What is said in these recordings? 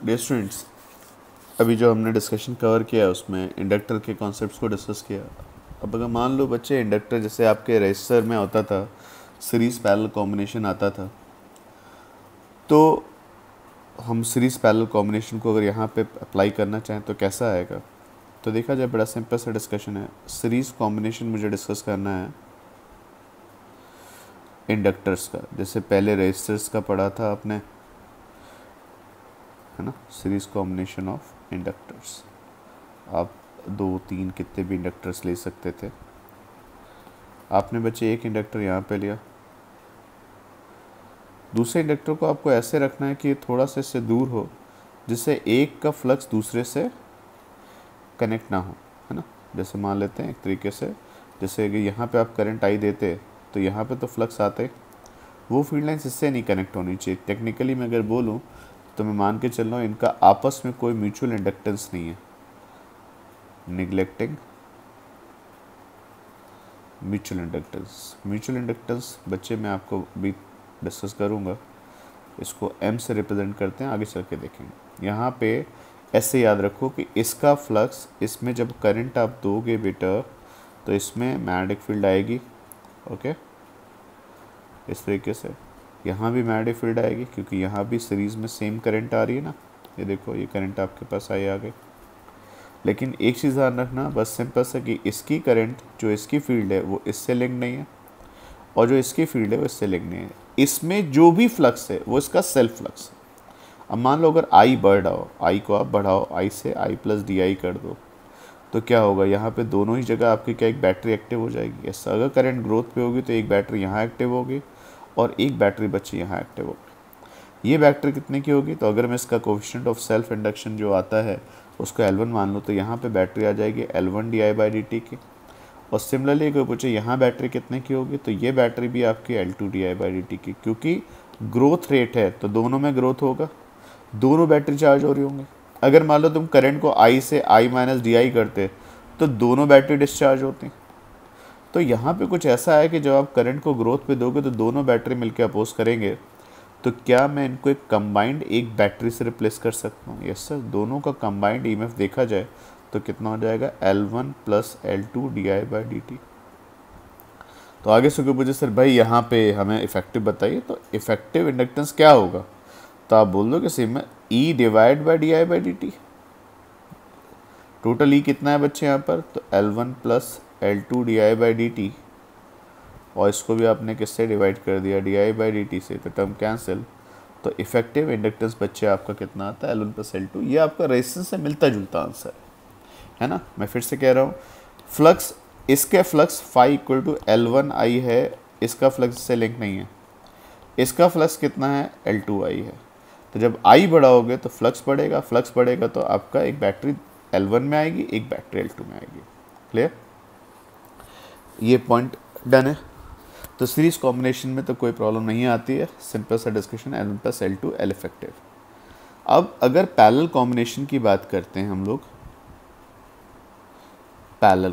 Dear students, अभी जो हमने डिस्कशन कवर किया उसमें इंडक्टर के कॉन्सेप्ट्स को डिस्कस किया। अब अगर मान लो बच्चे इंडक्टर जैसे आपके रजिस्टर में होता था, सीरीज पैरेलल कॉम्बिनेशन आता था, तो हम सीरीज पैरेलल कॉम्बिनेशन को अगर यहाँ पे अप्लाई करना चाहें तो कैसा आएगा। तो देखा जाए, बड़ा सिंपल सा डिस्कशन है। सीरीज कॉम्बिनेशन मुझे डिस्कस करना है इंडक्टर्स का, जैसे पहले रजिस्टर्स का पढ़ा था आपने, है ना। सीरीज कॉम्बिनेशन ऑफ इंडक्टर्स, आप 2 3 कितने भी इंडक्टर्स ले सकते थे। आपने बच्चे एक इंडक्टर यहाँ पे लिया, दूसरे इंडक्टर को आपको ऐसे रखना है कि ये थोड़ा सा इससे दूर हो, जिससे एक का फ्लक्स दूसरे से कनेक्ट ना हो, है ना। जैसे मान लेते हैं एक तरीके से, जैसे कि यहाँ पे आप करंट आई देते तो यहाँ पे तो फ्लक्स आते, वो फील्ड लाइन्स इससे नहीं कनेक्ट होनी चाहिए। टेक्निकली मैं अगर बोलूँ तो मैं मान के चल रहा हूँ इनका आपस में कोई म्यूचुअल इंडक्टेंस नहीं है। Neglecting mutual inductance. Mutual inductance बच्चे मैं आपको भी डिस्कस करूँगा, इसको M से रिप्रेजेंट करते हैं, आगे चल के देखेंगे। यहाँ पे ऐसे याद रखो कि इसका फ्लक्स, इसमें जब करंट आप दोगे बेटा तो इसमें मैग्नेटिक फील्ड आएगी, ओके। इस तरीके से यहाँ भी मैग्नेटिक फील्ड आएगी, क्योंकि यहाँ भी सीरीज़ में सेम करंट आ रही है ना। ये देखो, ये करंट आपके पास आई आ गई। लेकिन एक चीज़ ध्यान रखना, बस सिंपल से, कि इसकी करंट जो इसकी फील्ड है वो इससे लिंक नहीं है, और जो इसकी फील्ड है वो इससे लिंक नहीं है। इसमें जो भी फ्लक्स है वो इसका सेल्फ फ्लक्स है। अब मान लो अगर आई बढ़ रहा हो, आई को आप बढ़ाओ, आई से आई प्लस डी आई कर दो, तो क्या होगा, यहाँ पे दोनों ही जगह आपकी क्या एक बैटरी एक्टिव हो जाएगी। ऐसा अगर करंट ग्रोथ पे होगी तो एक बैटरी यहाँ एक्टिव होगी और एक बैटरी बच्ची यहाँ एक्टिव होगी। ये बैटरी कितने की होगी, तो अगर मैं इसका कोएफिशिएंट ऑफ सेल्फ इंडक्शन जो आता है उसको L1 मान लो, तो यहाँ पे बैटरी आ जाएगी L1 di/dt की। और सिमिलरली अगर पूछे यहाँ बैटरी कितने की होगी, तो ये बैटरी भी आपकी L2 di/dt की, क्योंकि ग्रोथ रेट है तो दोनों में ग्रोथ होगा, दोनों बैटरी चार्ज हो रही होंगी। अगर मान लो तुम करंट को I से I माइनस डी करते तो दोनों बैटरी डिस्चार्ज होती। तो यहाँ पे कुछ ऐसा है कि जब आप करंट को ग्रोथ पे दोगे तो दोनों बैटरी मिलकर अपोज करेंगे, तो क्या मैं इनको एक कंबाइंड एक बैटरी से रिप्लेस कर सकता हूँ। यस सर, दोनों का कंबाइंड ईएमएफ देखा जाए तो कितना हो जाएगा, L1 प्लस L2 di/dt। तो आगे से कोई पूछे सर भाई यहाँ पे हमें इफेक्टिव बताइए, तो इफेक्टिव इंडक्टेंस क्या होगा, तो आप बोल दो कि SIM E divide by di/dt। Total E कितना है बच्चे यहाँ पर, तो L1 प्लस L2 di/dt, और इसको भी आपने किससे डिवाइड कर दिया, di/dt से, तो टर्म कैंसिल। तो इफेक्टिव इंडक्टेंस बच्चे आपका कितना आता है, L1 प्लस L2। ये आपका रेजिस्टेंस से मिलता जुलता आंसर है ना। मैं फिर से कह रहा हूँ, फ्लक्स, इसके flux phi equal to L1I है, इसका फ्लक्स से लिंक नहीं है। इसका फ्लक्स कितना है, L2I है। तो जब I बढ़ाओगे तो फ्लक्स बढ़ेगा, फ्लक्स बढ़ेगा तो आपका एक बैटरी L1 में आएगी, एक बैटरी L2 में आएगी। क्लियर, ये पॉइंट डन है। तो सीरीज कॉम्बिनेशन में तो कोई प्रॉब्लम नहीं आती है, सिंपल सा discussion, L1 plus L2 L effective. अब अगर पैरेलल कॉम्बिनेशन की बात करते हैं हम लोग, पैरेलल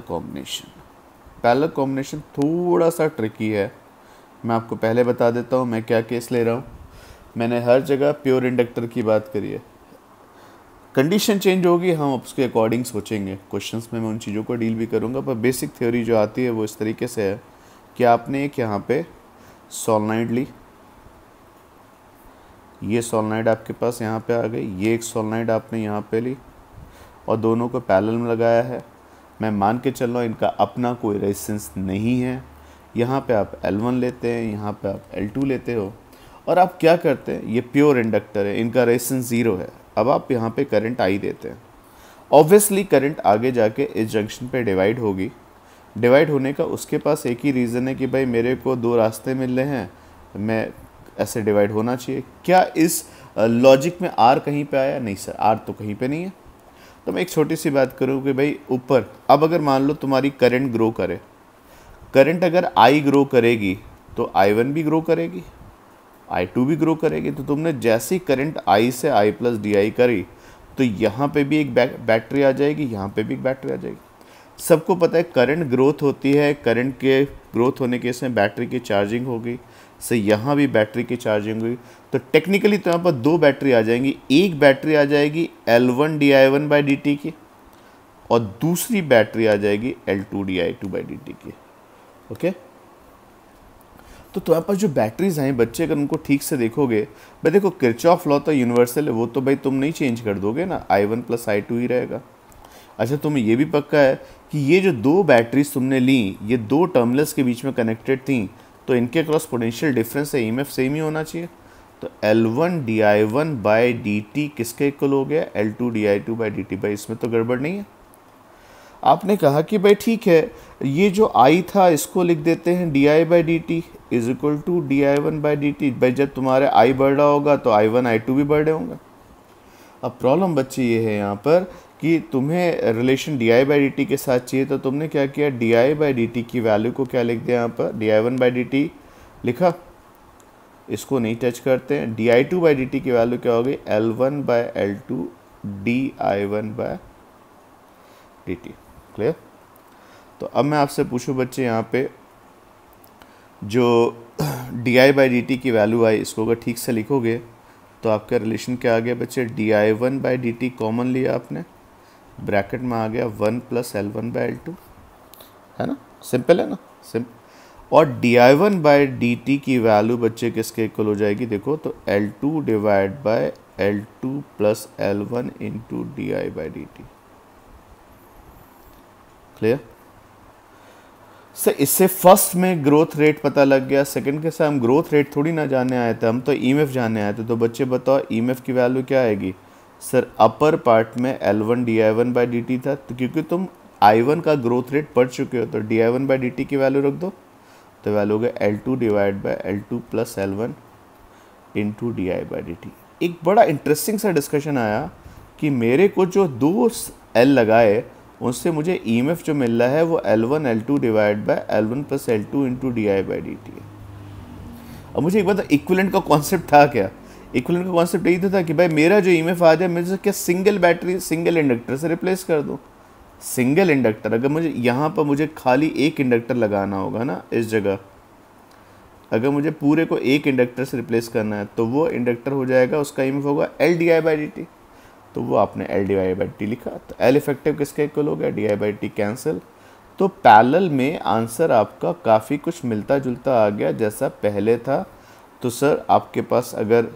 कॉम्बिनेशन थोड़ा सा ट्रिकी है। मैं आपको पहले बता देता हूँ मैं क्या केस ले रहा हूँ। मैंने हर जगह प्योर इंडक्टर की बात करी है, कंडीशन चेंज होगी, हम उसके अकॉर्डिंग सोचेंगे। क्वेश्चंस में मैं उन चीज़ों को डील भी करूँगा, पर बेसिक थ्योरी जो आती है वो इस तरीके से है कि आपने एक यहाँ पे सोलेनॉइड ली, ये सोलेनॉइड आपके पास यहाँ पे आ गई, ये एक सोलेनॉइड आपने यहाँ पे ली और दोनों को पैरेलल में लगाया है। मैं मान के चल रहा हूँ इनका अपना कोई रेजिस्टेंस नहीं है। यहाँ पे आप L1 लेते हैं, यहाँ पे आप L2 लेते हो, और आप क्या करते हैं, ये प्योर इंडक्टर है, इनका रेजिस्टेंस 0 है। अब आप यहाँ पे करंट I देते हैं, ऑब्वियसली करंट आगे जाके इस जंक्शन पे डिवाइड होगी। डिवाइड होने का उसके पास एक ही रीज़न है कि भाई मेरे को 2 रास्ते मिल रहे हैं, मैं ऐसे डिवाइड होना चाहिए। क्या इस लॉजिक में R कहीं पे आया, नहीं सर, R तो कहीं पे नहीं है। तो मैं एक छोटी सी बात करूँ कि भाई ऊपर, अब अगर मान लो तुम्हारी करंट ग्रो करे, करंट अगर I ग्रो करेगी तो I1 भी ग्रो करेगी, I2 भी ग्रो करेगी। तो तुमने जैसी करंट I से I प्लस डी करी तो यहाँ पे भी एक बैटरी आ जाएगी, यहाँ पे भी एक बैटरी आ जाएगी। सबको पता है करंट ग्रोथ होती है, करंट के ग्रोथ होने के इसमें बैटरी की चार्जिंग होगी, से यहाँ भी बैटरी की चार्जिंग हुई, तो टेक्निकली तो यहाँ पर दो बैटरी आ जाएंगी। एक बैटरी आ जाएगी L1di1/dt की और दूसरी बैटरी आ जाएगी L2di2/dt की। ओके, तो तुम्हारे पास जो बैटरीज हैं बच्चे, अगर उनको ठीक से देखोगे, भाई देखो किरचॉफ लॉ तो यूनिवर्सल है, वो तो भाई तुम नहीं चेंज कर दोगे ना, I1 + I2 ही रहेगा। अच्छा, तुम्हें ये भी पक्का है कि ये जो दो बैटरीज तुमने ली, ये दो टर्मिनल्स के बीच में कनेक्टेड थी, तो इनके क्रॉस पोटेंशियल डिफरेंस है, EMF सेम ही होना चाहिए। तो L1di1/dt किसके इक्वल हो गया? L2di2/dt। भाई इसमें तो गड़बड़ नहीं है। आपने कहा कि भाई ठीक है, ये जो I था इसको लिख देते हैं di/dt = di1/dt। भाई जब तुम्हारे I बढ़ रहा होगा तो I1 I2 भी बढ़ रहे होंगे। अब प्रॉब्लम बच्चे ये है यहाँ पर कि तुम्हें रिलेशन di/dt के साथ चाहिए, तो तुमने क्या किया, di/dt की वैल्यू को क्या लिख दिया यहाँ पर, di1/dt लिखा, इसको नहीं टच करते हैं। di2/dt की वैल्यू क्या हो गई, L1/L2 di1/dt। क्लियर? तो अब मैं आपसे पूछूं बच्चे, यहाँ पे जो di/dt की वैल्यू आई, इसको अगर ठीक से लिखोगे तो आपका रिलेशन क्या आ गया बच्चे, di1/dt कॉमन लिया आपने, ब्रैकेट में आ गया 1 + L1/L2, है ना, सिंपल है ना, और di1/dt की वैल्यू बच्चे किसके इक्वल हो जाएगी, देखो तो L2/L2 + L1 × di/dt। Clear? Sir इससे फर्स्ट में ग्रोथ रेट पता लग गया, सेकंड के साथ हम ग्रोथ रेट थोड़ी ना जानने आए थे, हम तो EMF जानने आए थे। तो बच्चे बताओ EMF की वैल्यू क्या आएगी? सर अपर पार्ट में L1di1/dt था, तो क्योंकि तुम I1 का ग्रोथ रेट पढ़ चुके हो, तो di1/dt की वैल्यू रख दो, तो वैल्यू हो गया L2/L2 + L1 × di/dt। एक बड़ा इंटरेस्टिंग सा डिस्कशन आया कि मेरे को जो दो L लगाए उससे मुझे EMF जो मिल रहा है वो L1 L2 / L1 + L2 × di/dt है। अब मुझे एक बात, इक्विवेलेंट का कॉन्सेप्ट था क्या? इक्विवेलेंट का कॉन्सेप्ट यही था कि भाई मेरा जो EMF आ जाए, मुझे क्या सिंगल बैटरी सिंगल इंडक्टर से रिप्लेस कर दूँ। सिंगल इंडक्टर, अगर मुझे यहाँ पर मुझे खाली एक इंडक्टर लगाना होगा ना इस जगह, अगर मुझे पूरे को एक इंडक्टर से रिप्लेस करना है, तो वो इंडक्टर हो जाएगा, उसका EMF होगा L/di/dt। तो वो आपने L/di/dt लिखा, तो L इफेक्टिव किसके इक्वल हो गया, di/dt कैंसिल। तो पैरेलल में आंसर आपका काफ़ी कुछ मिलता जुलता आ गया जैसा पहले था। तो सर आपके पास अगर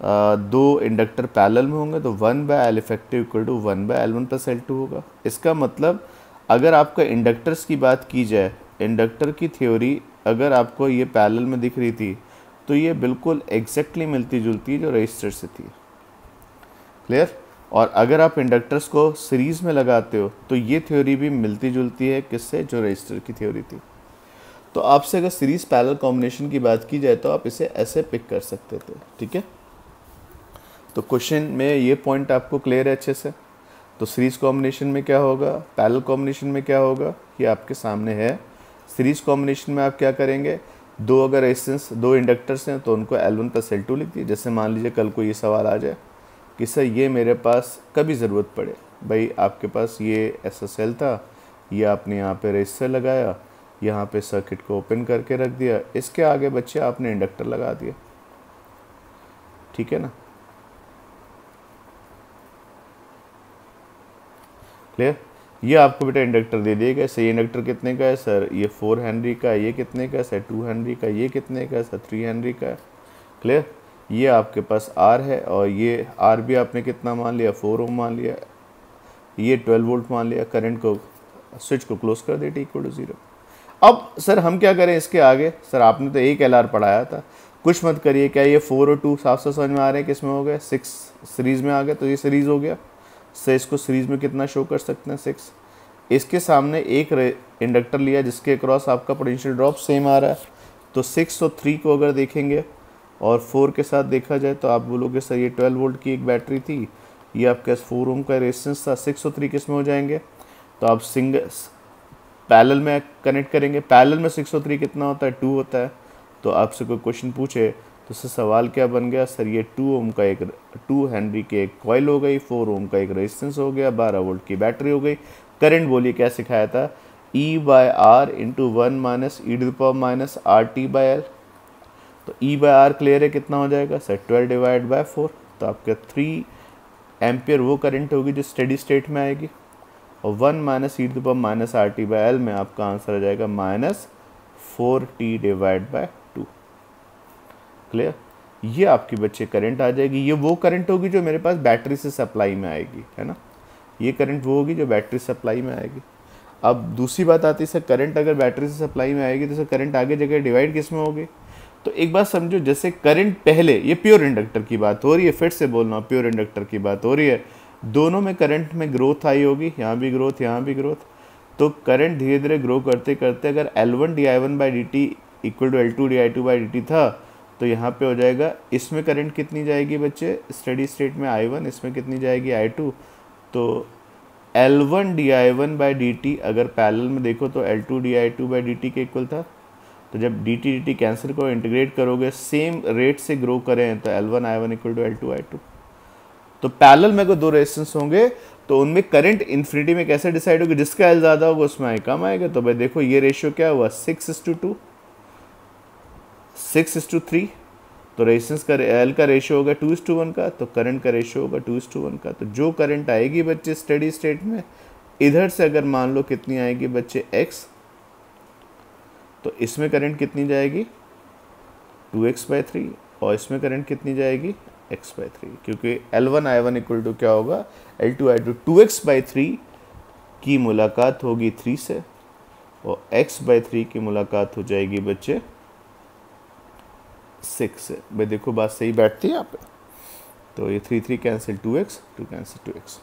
दो इंडक्टर पैरेलल में होंगे तो 1/L इफेक्टिव = 1/L1 + L2 होगा। इसका मतलब अगर आपका इंडक्टर्स की बात की जाए, इंडक्टर की थ्योरी अगर आपको ये पैरेलल में दिख रही थी, तो ये बिल्कुल एग्जैक्टली मिलती जुलती है जो रजिस्टर से थी। क्लियर? और अगर आप इंडक्टर्स को सीरीज़ में लगाते हो तो ये थ्योरी भी मिलती जुलती है किससे, जो रजिस्टर की थ्योरी थी। तो आपसे अगर सीरीज़ पैरेलल कॉम्बिनेशन की बात की जाए तो आप इसे ऐसे पिक कर सकते थे। ठीक है, तो क्वेश्चन में ये पॉइंट आपको क्लियर है अच्छे से। तो सीरीज़ कॉम्बिनेशन में क्या होगा, पैरेलल कॉम्बिनेशन में क्या होगा, ये आपके सामने है। सीरीज़ कॉम्बिनेशन में आप क्या करेंगे, दो अगर रेजिस्टेंस, दो इंडक्टर्स हैं तो उनको L1 + L2 लिख दिए। जैसे मान लीजिए कल को ये सवाल आ जाए कि सर ये मेरे पास कभी ज़रूरत पड़े, भाई आपके पास ये ऐसा सेल था, ये आपने यहाँ पे रेजिस्टर लगाया, यहाँ पे सर्किट को ओपन करके रख दिया, इसके आगे बच्चे आपने इंडक्टर लगा दिया। ठीक है ना, क्लियर? ये आपको बेटा इंडक्टर दे दिया गया। सही इंडक्टर कितने का है सर, ये 4 हेनरी का है। ये कितने का है सर, 2 हेनरी का। ये कितने का है सर, 3 हेनरी का है। क्लियर? ये आपके पास R है और ये R भी आपने कितना मान लिया, 4 ओम मान लिया। ये 12 वोल्ट मान लिया। करंट को, स्विच को क्लोज कर दे, T = 0। अब सर हम क्या करें इसके आगे, सर आपने तो एक LR पढ़ाया था, कुछ मत करिए। क्या ये 4 और 2 साफ साफ समझ में आ रहे हैं, किस में हो गए, 6 सीरीज़ में आ गए, तो ये सीरीज़ हो गया। से इसको सीरीज़ में कितना शो कर सकते हैं, 6। इसके सामने एक इंडक्टर लिया जिसके अक्रॉस आपका पोटेंशियल ड्रॉप सेम आ रहा है, तो 6 और 3 को अगर देखेंगे और 4 के साथ देखा जाए तो आप बोलोगे सर ये 12 वोल्ट की एक बैटरी थी, ये आपके 4 ओम का रेजिस्टेंस था, 6 और 3 किस में हो जाएंगे, तो आप सिंगल पैरेलल में कनेक्ट करेंगे। पैरेलल में 6 और 3 कितना होता है, 2 होता है। तो आपसे कोई क्वेश्चन पूछे तो सर सवाल क्या बन गया, सर ये 2 ओम का एक 2 हेनरी की एक कॉइल हो गई, 4 ओम का एक रेजिस्टेंस हो गया, 12 वोल्ट की बैटरी हो गई। करंट बोलिए क्या सिखाया था, E/R × 1 - e⁻ RT/L। तो E/R क्लियर है, कितना हो जाएगा सर 12 डिवाइड बाय 4, तो आपका 3 एम्पियर वो करंट होगी जो स्टेडी स्टेट में आएगी, और 1 minus e to the power minus R T by L में आपका आंसर आ जाएगा -4t डिवाइड बाय 2। क्लियर, ये आपकी बच्चे करंट आ जाएगी। ये वो करंट होगी जो मेरे पास बैटरी से सप्लाई में आएगी, है ना, ये करंट वो होगी जो बैटरी सप्लाई में आएगी। अब दूसरी बात आती है सर, करंट अगर बैटरी से सप्लाई में आएगी तो सर करंट आगे जगह डिवाइड किस में होगी। तो एक बात समझो, जैसे करंट पहले, ये प्योर इंडक्टर की बात हो रही है, फिर से बोल रहा हूँ प्योर इंडक्टर की बात हो रही है, दोनों में करंट में ग्रोथ आई होगी, यहाँ भी ग्रोथ यहाँ भी ग्रोथ। तो करंट धीरे धीरे ग्रो करते करते अगर L1 di1 by dt equal to L2 di2 by dt था, तो यहाँ पे हो जाएगा, इसमें करंट कितनी जाएगी बच्चे स्टेडी स्टेट में I1, इसमें कितनी जाएगी I2। तो L1 di1 बाई dt अगर पैरेलल में देखो तो L2 di2 बाई dt के इक्वल था। तो जब dt कैंसिल करो, इंटीग्रेट करोगे, सेम रेट से ग्रो करें, तो L1 I1 equal to L2 I2। तो पैरेलल में अगर दो रेजिस्टेंस होंगे तो उनमें करंट इन्फिनिटी में कैसे डिसाइड होगी, जिसका L ज़्यादा होगा उसमें I कम आएगा। तो भाई देखो ये रेशियो क्या हुआ 6:2, 6:3। तो रेजिस्टेंस का L का रेशियो होगा 2:1 का, तो करंट का रेशियो होगा 2:1 का। तो जो करंट आएगी बच्चे स्टेडी स्टेट में, इधर से अगर मान लो कितनी आएगी बच्चे x, तो इसमें करंट कितनी जाएगी 2x/3, और इसमें करंट कितनी जाएगी x/3, क्योंकि L1 I1 इक्वल टू क्या होगा L2 I2। 2x/3 की मुलाकात होगी 3 से, और x/3 की मुलाकात हो जाएगी बच्चे 6 से। भाई देखो बात सही बैठती है यहाँ पे। तो ये 3 कैंसिल, 2x 2 कैंसिल 2x,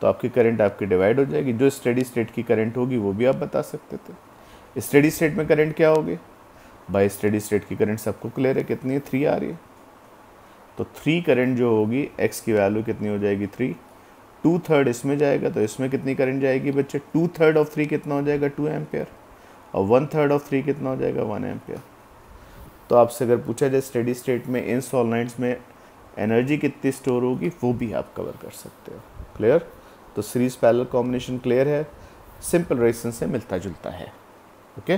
तो आपकी करंट आपकी डिवाइड हो जाएगी। जो स्टेडी स्टेट की करंट होगी वो भी आप बता सकते थे। स्टेडी स्टेट में करंट क्या होगी भाई, स्टेडी स्टेट की करंट सबको क्लियर है, कितनी है 3 आ रही है। तो 3 करंट जो होगी x की वैल्यू कितनी हो जाएगी 3, 2/3 इसमें जाएगा, तो इसमें कितनी करंट जाएगी बच्चे 2/3 ऑफ 3 कितना हो जाएगा 2 एम्पियर, और 1/3 ऑफ 3 कितना हो जाएगा 1 एम्पियर। तो आपसे अगर पूछा जाए स्टेडी स्टेट में इन सॉलिनॉइड्स में एनर्जी कितनी स्टोर होगी, वो भी आप कवर कर सकते हो। क्लियर, तो सीरीज पैरेलल कॉम्बिनेशन क्लियर है, सिंपल रेजिस्टेंस से मिलता जुलता है। ओके।